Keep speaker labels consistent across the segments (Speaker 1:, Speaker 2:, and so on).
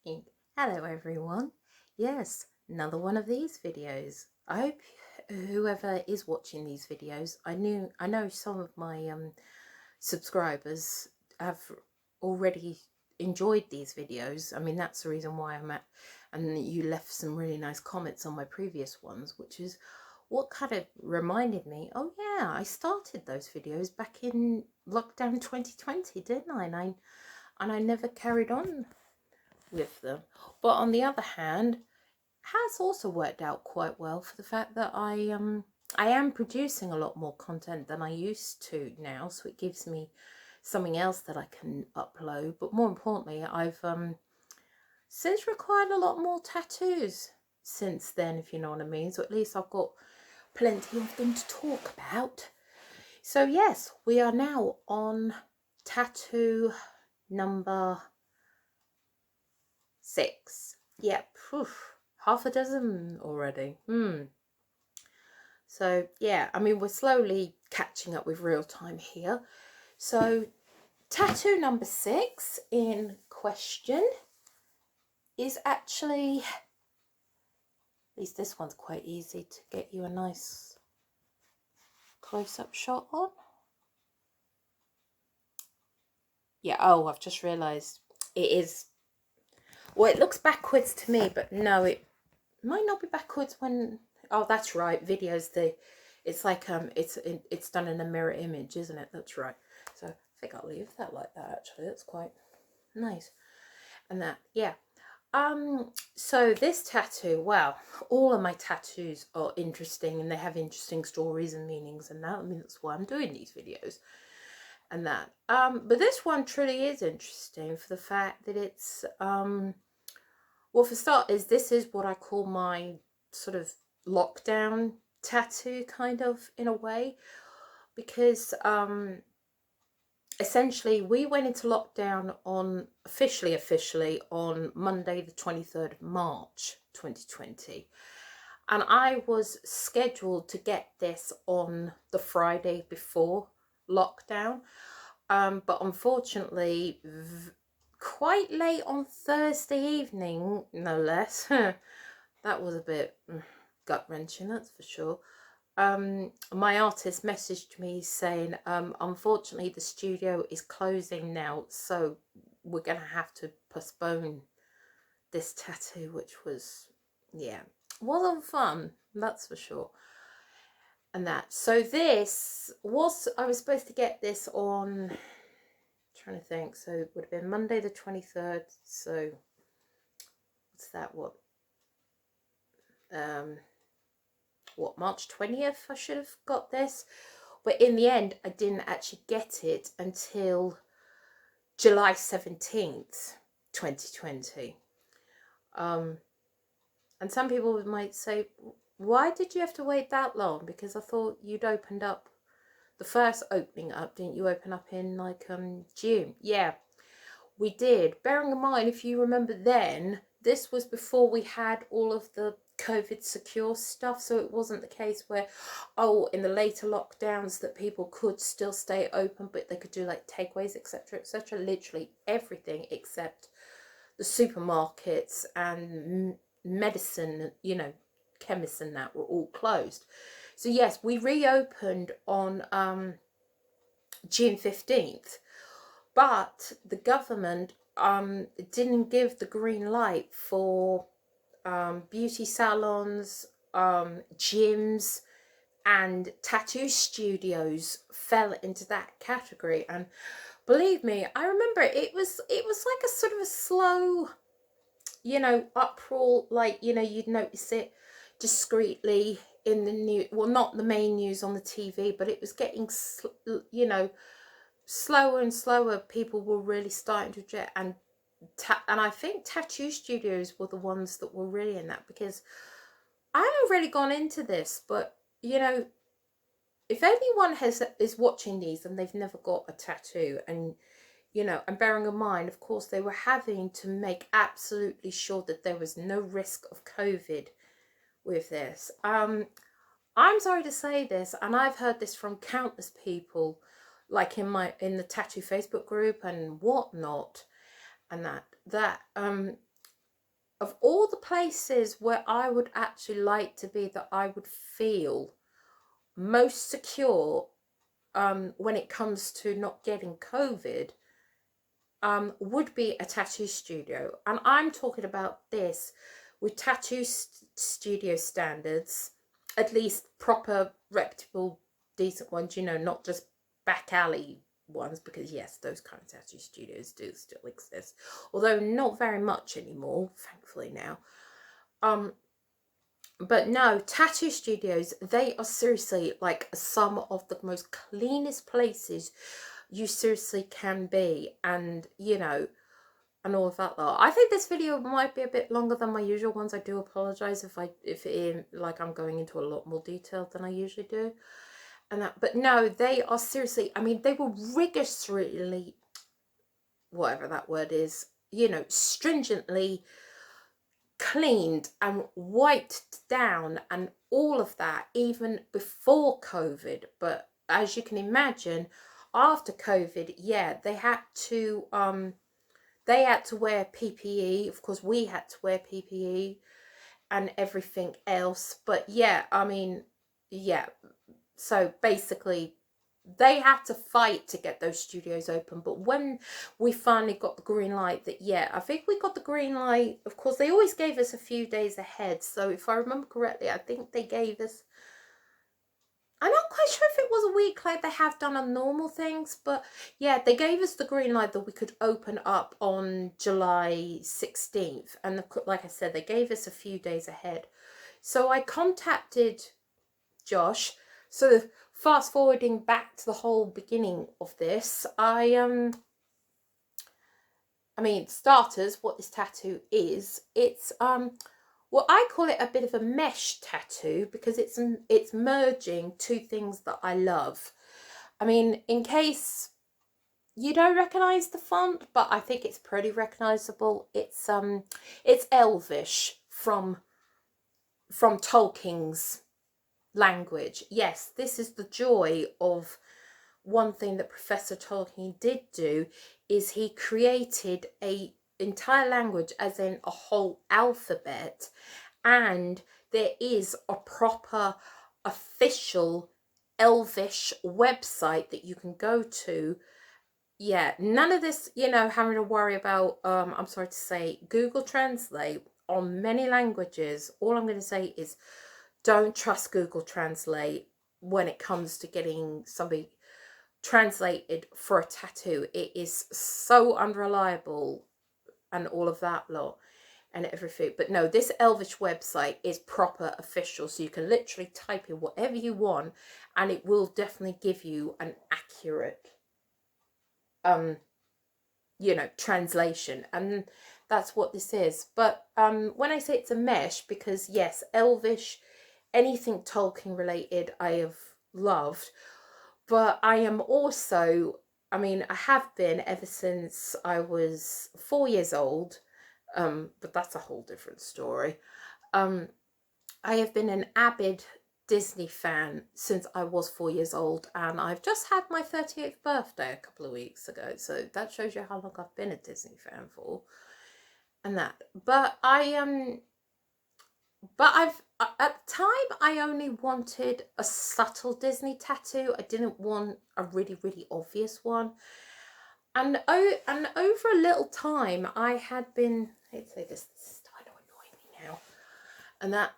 Speaker 1: Hello everyone. Yes, another one of these videos. I hope whoever is watching these videos, I know some of my subscribers have already enjoyed these videos. I mean, that's the reason why I'm at, and you left some really nice comments on my previous ones, which is what kind of reminded me, oh yeah, I started those videos back in lockdown 2020, didn't I? And I never carried on with them. But on the other hand, has also worked out quite well for the fact that I am producing a lot more content than I used to now, so it gives me something else that I can upload. But more importantly, I've since required a lot more tattoos since then, if you know what I mean. So at least I've got plenty of them to talk about. So yes, we are now on tattoo number 6. Yep, half a dozen already. So yeah, I mean, we're slowly catching up with real time here. So tattoo number 6 in question is actually, at least this one's quite easy to get you a nice close-up shot on. Yeah, oh, I've just realised it is, well, it looks backwards to me, but no, it might not be backwards when, oh, that's right, videos, it's like it's done in a mirror image, isn't it? That's right. So I think I'll leave that like that. Actually, that's quite nice. And that, yeah. So this tattoo, well, all of my tattoos are interesting and they have interesting stories and meanings, and that, I mean, that's why I'm doing these videos and that. But this one truly is interesting for the fact that it's well, for starters, this is what I call my sort of lockdown tattoo, kind of, in a way, because essentially we went into lockdown on officially on Monday the 23rd of March 2020, and I was scheduled to get this on the Friday before lockdown, but unfortunately quite late on Thursday evening, no less. That was a bit gut-wrenching, that's for sure. My artist messaged me saying, unfortunately the studio is closing now, so we're gonna have to postpone this tattoo, which was, yeah, wasn't fun, that's for sure. And that, so this was, I was supposed to get this on, trying to think, so it would have been Monday the 23rd, so what's that, what, March 20th I should have got this, but in the end I didn't actually get it until July 17th 2020. And some people might say, why did you have to wait that long? Because I thought you'd opened up the first opening up, didn't you? Open up in like June. Yeah, we did. Bearing in mind, if you remember, then this was before we had all of the COVID secure stuff, so it wasn't the case where, oh, in the later lockdowns that people could still stay open, but they could do like takeaways, etc., etc. Literally everything except the supermarkets and medicine, you know, chemists and that were all closed. So yes, we reopened on June 15th, but the government didn't give the green light for beauty salons, gyms, and tattoo studios fell into that category. And believe me, I remember it was like a sort of a slow, you know, uproar, like, you know, you'd notice it discreetly in the news, well, not the main news on the TV, but it was getting, you know, slower and slower. People were really starting to jet, and I think tattoo studios were the ones that were really in that, because I haven't really gone into this, but you know, if anyone is watching these and they've never got a tattoo, and you know, and bearing in mind, of course, they were having to make absolutely sure that there was no risk of COVID with this. I'm sorry to say this, and I've heard this from countless people, like in the tattoo Facebook group and whatnot, and that of all the places where I would actually like to be, that I would feel most secure when it comes to not getting COVID, would be a tattoo studio. And I'm talking about this with tattoo studio standards, at least proper, reputable, decent ones, you know, not just back alley ones, because yes, those kind of tattoo studios do still exist, although not very much anymore, thankfully now. But no, tattoo studios, they are seriously like some of the most cleanest places you seriously can be, and you know, and all of that lot. I think this video might be a bit longer than my usual ones. I do apologize if like I'm going into a lot more detail than I usually do. And that, but no, they are seriously, I mean, they were rigorously, whatever that word is, you know, stringently cleaned and wiped down and all of that even before COVID. But as you can imagine, after COVID, yeah, they had to wear PPE. Of course, we had to wear PPE and everything else. But yeah, I mean, yeah, so basically they had to fight to get those studios open. But when we finally got the green light, that, yeah, I think we got the green light. Of course, they always gave us a few days ahead. So if I remember correctly, I think they gave us, I'm not quite sure if it was a week like they have done on normal things, but yeah, they gave us the green light that we could open up on July 16th. And like I said, they gave us a few days ahead. So I contacted Josh. Sort of fast forwarding back to the whole beginning of this, I mean, starters, what this tattoo is, it's well, I call it a bit of a mesh tattoo, because it's merging two things that I love. I mean, in case you don't recognize the font, but I think it's pretty recognizable. It's elvish from Tolkien's language. Yes, this is the joy of one thing that Professor Tolkien did do, is he created a entire language, as in a whole alphabet, and there is a proper official elvish website that you can go to. Yeah, none of this, you know, having to worry about I'm sorry to say, Google Translate on many languages. All I'm going to say is, don't trust Google Translate when it comes to getting somebody translated for a tattoo. It is so unreliable and all of that lot and everything. But no, this elvish website is proper official, so you can literally type in whatever you want and it will definitely give you an accurate you know, translation. And that's what this is. But when I say it's a mesh, because yes, elvish, anything Tolkien related, I have loved. But I am also, I mean, I have been ever since I was 4 years old, but that's a whole different story. I have been an avid Disney fan since I was 4 years old, and I've just had my 38th birthday a couple of weeks ago, so that shows you how long I've been a Disney fan for. And that, but I've, at the time, I only wanted a subtle Disney tattoo. I didn't want a really, really obvious one. And over a little time, I had been, let's say this is starting to annoy me now. And that,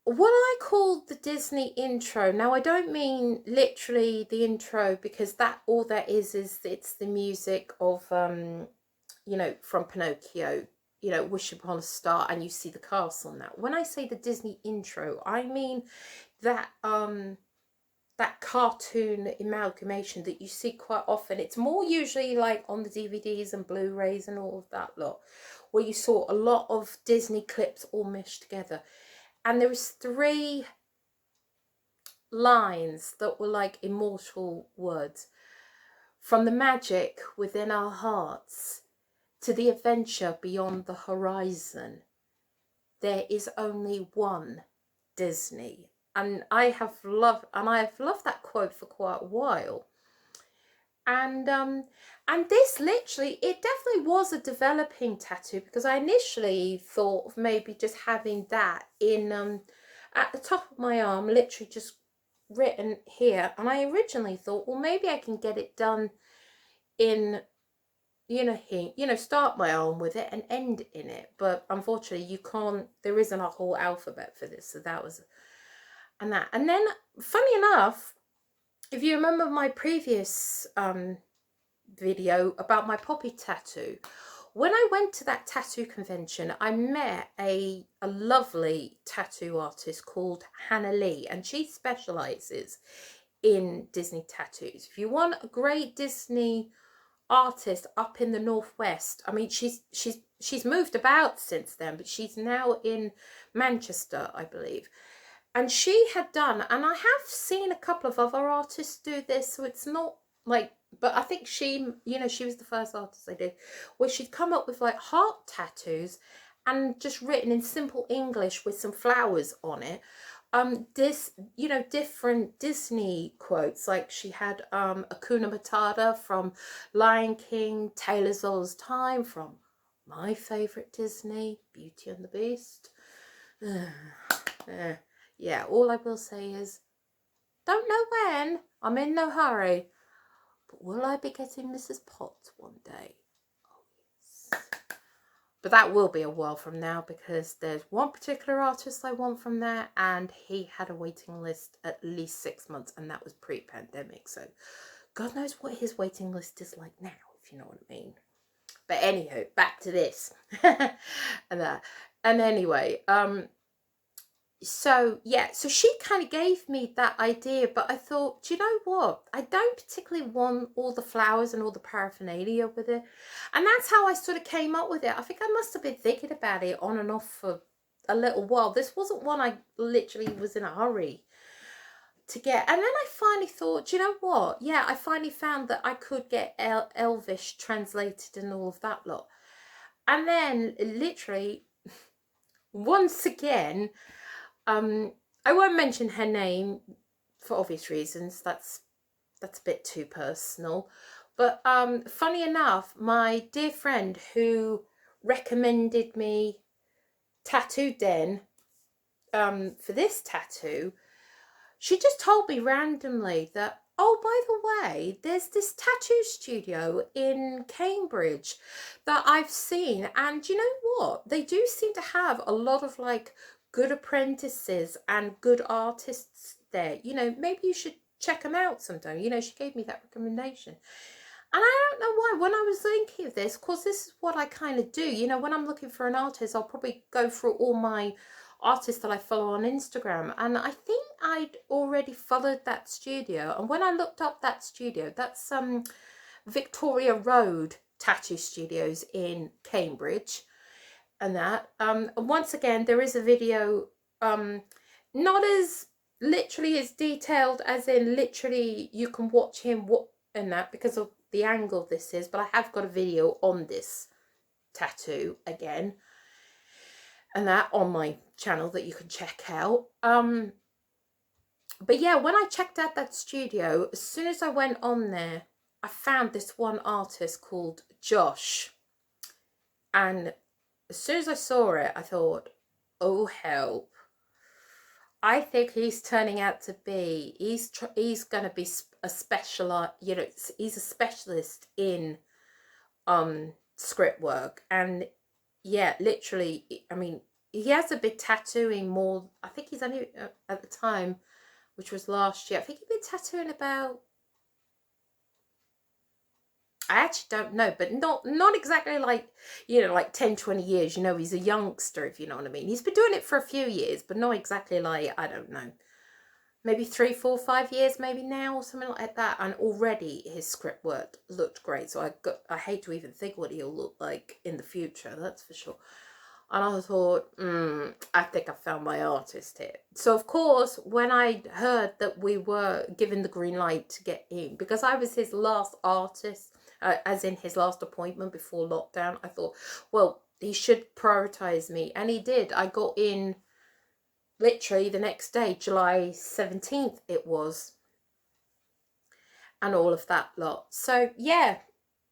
Speaker 1: what I call the Disney intro. Now, I don't mean literally the intro, because that, all that is it's the music of, you know, from Pinocchio, you know, Wish Upon a Star, and you see the castle on that. When I say the Disney intro, I mean that that cartoon amalgamation that you see quite often. It's more usually like on the DVDs and Blu-rays and all of that lot, where you saw a lot of Disney clips all meshed together. And there was 3 lines that were like immortal words. From the magic within our hearts to the adventure beyond the horizon, there is only one Disney. And I have loved that quote for quite a while. And this literally, it definitely was a developing tattoo, because I initially thought of maybe just having that in at the top of my arm, literally just written here. And I originally thought, well, maybe I can get it done in, start my arm with it and end in it. But unfortunately, you can't. There isn't a whole alphabet for this, so that was and that. And then, funny enough, if you remember my previous video about my poppy tattoo, when I went to that tattoo convention, I met a lovely tattoo artist called Hannah Lee, and she specializes in Disney tattoos. If you want a great Disney artist up in the Northwest, I mean, she's moved about since then, but she's now in Manchester, I believe. And she had done, and I have seen a couple of other artists do this, so it's not like, but I think she, she was the first artist I did, where she'd come up with like heart tattoos and just written in simple English with some flowers on it. Different Disney quotes, like she had Hakuna Matata from Lion King, Taylor's All's Time from my favourite Disney, Beauty and the Beast. Yeah, all I will say is, don't know when, I'm in no hurry, but will I be getting Mrs. Potts one day? Oh, yes. But that will be a while from now, because there's one particular artist I want from there, and he had a waiting list at least 6 months, and that was pre-pandemic. So God knows what his waiting list is like now, if you know what I mean. But anywho, back to this. and anyway, so yeah, so she kind of gave me that idea, but I thought, do you know what, I don't particularly want all the flowers and all the paraphernalia with it. And that's how I sort of came up with it. I think I must have been thinking about it on and off for a little while. This wasn't one I literally was in a hurry to get. And then I finally thought, do you know what, yeah, I finally found that I could get elvish translated and all of that lot. And then literally once again, I won't mention her name for obvious reasons. That's a bit too personal. But funny enough, my dear friend who recommended me Tattoo Den for this tattoo, she just told me randomly that, oh, by the way, there's this tattoo studio in Cambridge that I've seen, and you know what? They do seem to have a lot of like good apprentices and good artists there. Maybe you should check them out sometime. She gave me that recommendation. And I don't know why, when I was thinking of this, of course, this is what I kind of do. When I'm looking for an artist, I'll probably go through all my artists that I follow on Instagram. And I think I'd already followed that studio. And when I looked up that studio, that's Victoria Road Tattoo Studios in Cambridge. And that and once again, there is a video, not as literally as detailed as in literally you can watch him and that because of the angle this is, but I have got a video on this tattoo again and that on my channel that you can check out. But yeah, when I checked out that studio, as soon as I went on there, I found this one artist called Josh, and as soon as I saw it, I thought, oh help, I think he's turning out to be, he's going to be a special, he's a specialist in script work. And yeah, literally, I mean, he has a big tattooing more, I think he's only, at the time, which was last year, I think he'd been tattooing about, I actually don't know, but not exactly like, like 10, 20 years, he's a youngster, if you know what I mean. He's been doing it for a few years, but not exactly like, I don't know, maybe 3, 4, 5 years, maybe now or something like that. And already his script work looked great. So I hate to even think what he'll look like in the future, that's for sure. And I thought, I think I found my artist here. So, of course, when I heard that we were given the green light to get in, because I was his last artist, as in his last appointment before lockdown, I thought, well, he should prioritise me. And he did. I got in literally the next day, July 17th it was. and all of that lot. So yeah,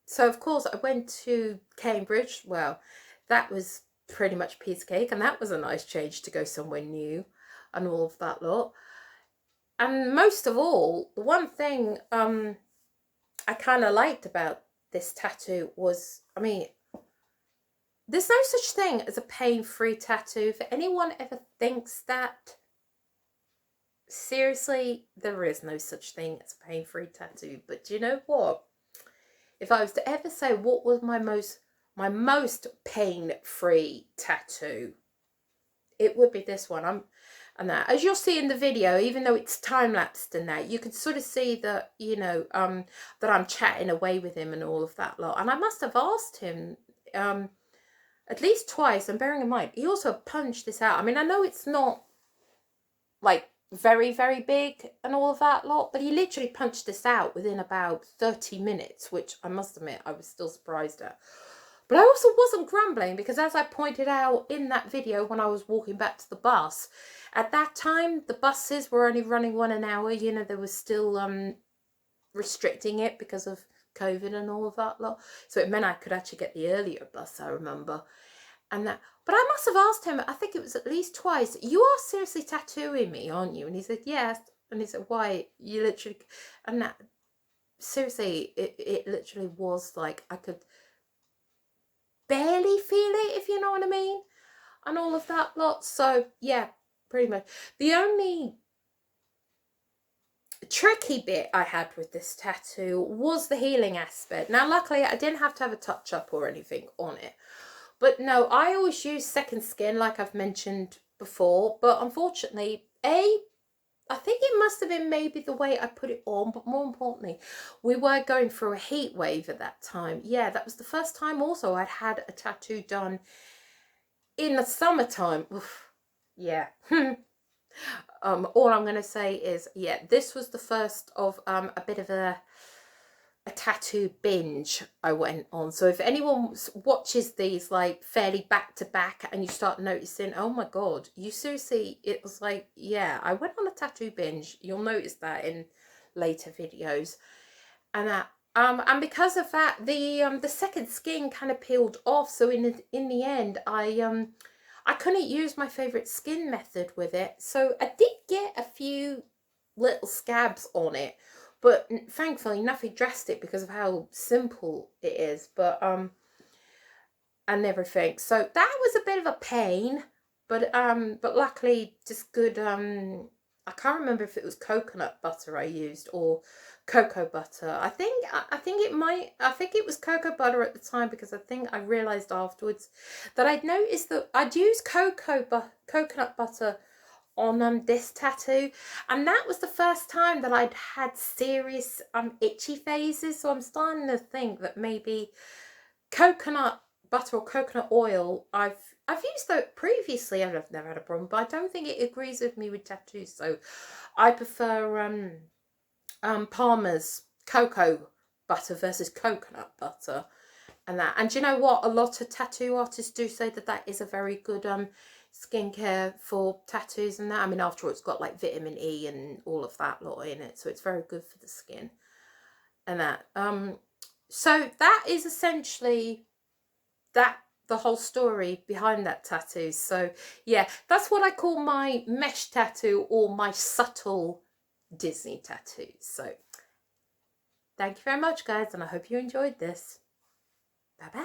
Speaker 1: so of course I went to Cambridge. Well, that was pretty much a piece of cake, and that was a nice change to go somewhere new and all of that lot. And most of all, the one thing I kind of liked about this tattoo was, I mean, there's no such thing as a pain-free tattoo. If anyone ever thinks that, seriously, there is no such thing as a pain-free tattoo. But do you know what? If I was to ever say what was my most pain-free tattoo, it would be this one. And that, as you'll see in the video, even though it's time-lapsed and that, you can sort of see that, you know, that I'm chatting away with him and all of that lot. And I must have asked him at least twice, and bearing in mind, he also punched this out. I mean, I know it's not, like, very, very big and all of that lot, but he literally punched this out within about 30 minutes, which I must admit I was still surprised at. But I also wasn't grumbling, because as I pointed out in that video when I was walking back to the bus, at that time the buses were only running 1 an hour. You know, they were still restricting it because of COVID and all of that lot. So it meant I could actually get the earlier bus, I remember. And that, but I must have asked him, I think it was at least twice, "You are seriously tattooing me, aren't you?" And he said, "Yes." And he said, "Why? You literally..." And that, seriously, it literally was like I could barely feel it, if you know what I mean, and all of that lot. So yeah, pretty much. The only tricky bit I had with this tattoo was the healing aspect. Now luckily I didn't have to have a touch up or anything on it, but no, I always use second skin like I've mentioned before. But unfortunately, I think it must have been maybe the way I put it on, but more importantly, we were going through a heat wave at that time. Yeah, that was the first time also I'd had a tattoo done in the summertime. Oof, yeah. All I'm going to say is, yeah, this was the first of a bit of a tattoo binge I went on. So if anyone watches these like fairly back to back and you start noticing, oh my god, you seriously, it was like, yeah, I went on a tattoo binge. You'll notice that in later videos. And that and because of that, the second skin kind of peeled off. So in the end, I couldn't use my favorite skin method with it. So I did get a few little scabs on it, but thankfully nothing drastic because of how simple it is. But and everything. So that was a bit of a pain, but luckily just good. I can't remember if it was coconut butter I used or cocoa butter. I think it was cocoa butter at the time, because I think I realised afterwards that I'd noticed that I'd used coconut butter on this tattoo, and that was the first time that I'd had serious itchy phases. So I'm starting to think that maybe coconut butter or coconut oil, I've used that previously and I've never had a problem, but I don't think it agrees with me with tattoos. So I prefer Palmer's cocoa butter versus coconut butter and that. And you know what, a lot of tattoo artists do say that that is a very good skincare for tattoos and that. I mean, after all, it's got like vitamin E and all of that lot in it, so it's very good for the skin and that. So that is essentially the whole story behind that tattoo. So yeah, that's what I call my mesh tattoo, or my subtle Disney tattoo. So thank you very much, guys, and I hope you enjoyed this. Bye bye.